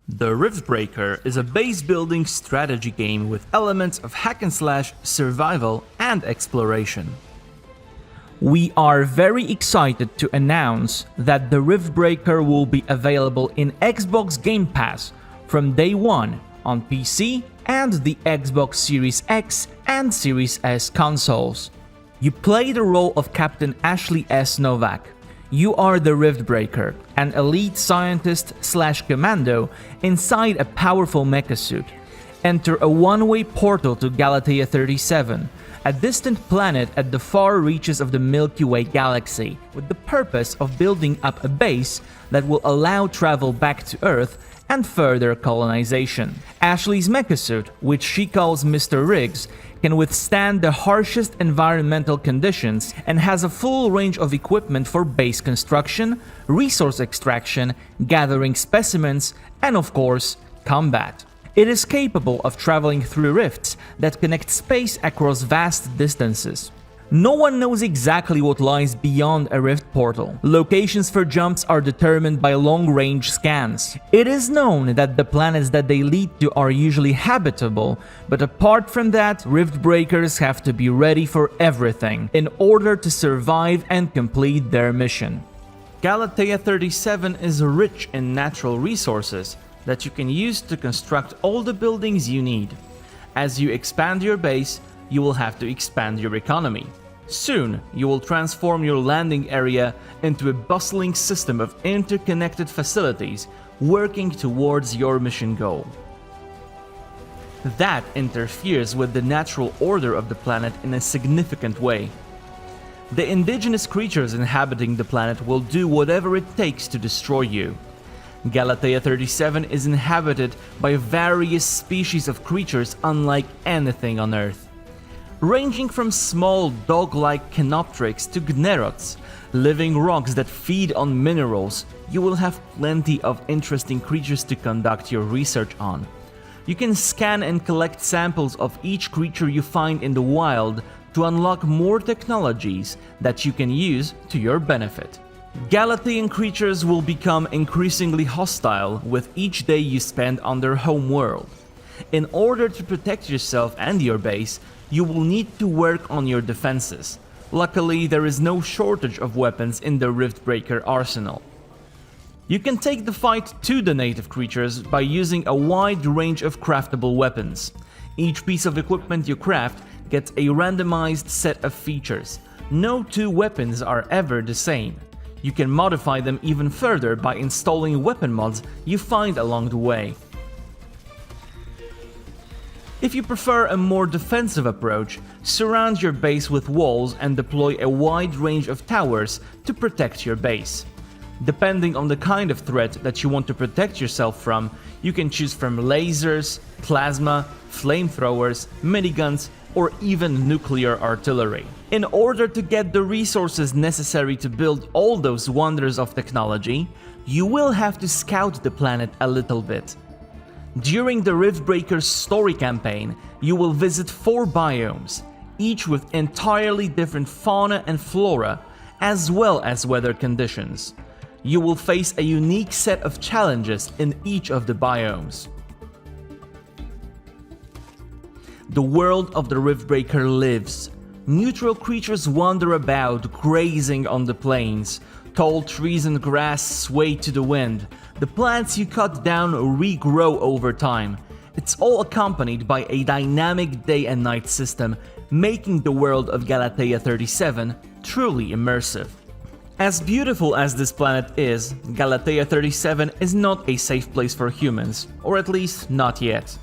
The Riftbreaker is a base-building strategy game with elements of hack-and-slash, survival, and exploration. We are very excited to announce that the Riftbreaker will be available in Xbox Game Pass from day one on PC and the Xbox Series X and Series S consoles. You play the role of Captain Ashley S. Novak. You are the Riftbreaker, an elite scientist/commando inside a powerful mecha suit. Enter a one-way portal to Galatea 37, a distant planet at the far reaches of the Milky Way galaxy, with the purpose of building up a base that will allow travel back to Earth and further colonization. Ashley's mecha suit, which she calls Mr. Riggs, can withstand the harshest environmental conditions and has a full range of equipment for base construction, resource extraction, gathering specimens, and of course, combat. It is capable of traveling through rifts that connect space across vast distances. No one knows exactly what lies beyond a rift portal. Locations for jumps are determined by long-range scans. It is known that the planets that they lead to are usually habitable, but apart from that, rift breakers have to be ready for everything in order to survive and complete their mission. Galatea 37 is rich in natural resources that you can use to construct all the buildings you need. As you expand your base, you will have to expand your economy. Soon, you will transform your landing area into a bustling system of interconnected facilities working towards your mission goal. That interferes with the natural order of the planet in a significant way. The indigenous creatures inhabiting the planet will do whatever it takes to destroy you. Galatea 37 is inhabited by various species of creatures unlike anything on Earth. Ranging from small dog-like Canoptrics to Gnerots, living rocks that feed on minerals, you will have plenty of interesting creatures to conduct your research on. You can scan and collect samples of each creature you find in the wild to unlock more technologies that you can use to your benefit. Galatean creatures will become increasingly hostile with each day you spend on their home world. In order to protect yourself and your base, you will need to work on your defenses. Luckily, there is no shortage of weapons in the Riftbreaker arsenal. You can take the fight to the native creatures by using a wide range of craftable weapons. Each piece of equipment you craft gets a randomized set of features. No two weapons are ever the same. You can modify them even further by installing weapon mods you find along the way. If you prefer a more defensive approach, surround your base with walls and deploy a wide range of towers to protect your base. Depending on the kind of threat that you want to protect yourself from, you can choose from lasers, plasma, flamethrowers, miniguns, or even nuclear artillery. In order to get the resources necessary to build all those wonders of technology, you will have to scout the planet a little bit. During the Riftbreaker's story campaign, you will visit 4 biomes, each with entirely different fauna and flora, as well as weather conditions. You will face a unique set of challenges in each of the biomes. The world of the Riftbreaker lives. Neutral creatures wander about, grazing on the plains. Tall trees and grass sway to the wind. The plants you cut down regrow over time. It's all accompanied by a dynamic day and night system, making the world of Galatea 37 truly immersive. As beautiful as this planet is, Galatea 37 is not a safe place for humans, or at least not yet.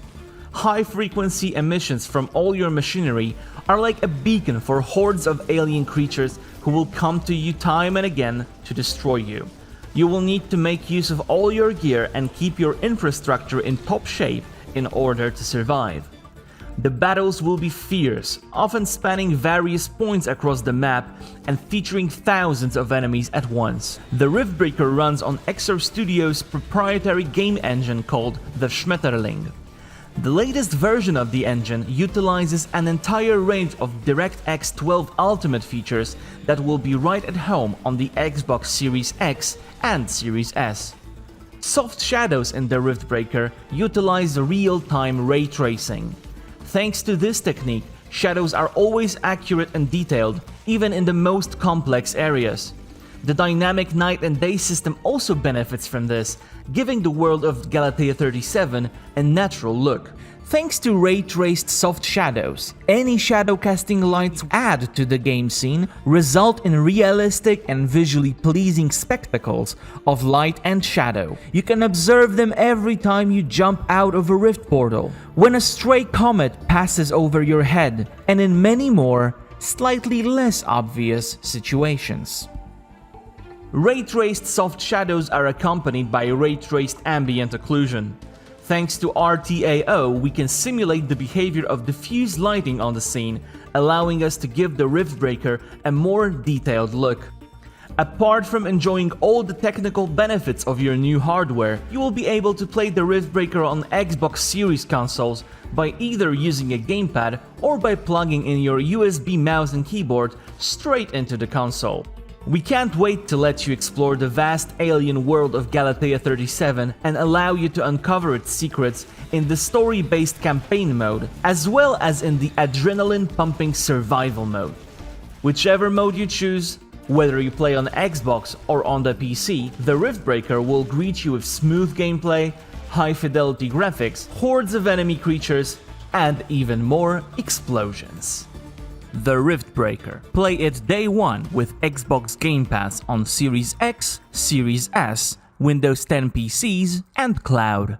High-frequency emissions from all your machinery are like a beacon for hordes of alien creatures who will come to you time and again to destroy you. You will need to make use of all your gear and keep your infrastructure in top shape in order to survive. The battles will be fierce, often spanning various points across the map and featuring thousands of enemies at once. The Riftbreaker runs on Exo Studios' proprietary game engine called the Schmetterling. The latest version of the engine utilizes an entire range of DirectX 12 Ultimate features that will be right at home on the Xbox Series X and Series S. Soft shadows in the Riftbreaker utilize real-time ray tracing. Thanks to this technique, shadows are always accurate and detailed, even in the most complex areas. The dynamic night and day system also benefits from this, giving the world of Galatea 37 a natural look. Thanks to ray-traced soft shadows, any shadow casting lights add to the game scene result in realistic and visually pleasing spectacles of light and shadow. You can observe them every time you jump out of a rift portal, when a stray comet passes over your head, and in many more, slightly less obvious situations. Ray-traced soft shadows are accompanied by ray-traced ambient occlusion. Thanks to RTAO, we can simulate the behavior of diffuse lighting on the scene, allowing us to give the Riftbreaker a more detailed look. Apart from enjoying all the technical benefits of your new hardware, you will be able to play the Riftbreaker on Xbox Series consoles by either using a gamepad or by plugging in your USB mouse and keyboard straight into the console. We can't wait to let you explore the vast alien world of Galatea 37 and allow you to uncover its secrets in the story-based campaign mode, as well as in the adrenaline-pumping survival mode. Whichever mode you choose, whether you play on Xbox or on the PC, the Riftbreaker will greet you with smooth gameplay, high-fidelity graphics, hordes of enemy creatures, and even more explosions. The Riftbreaker. Play it day one with Xbox Game Pass on Series X, Series S, Windows 10 PCs, and Cloud.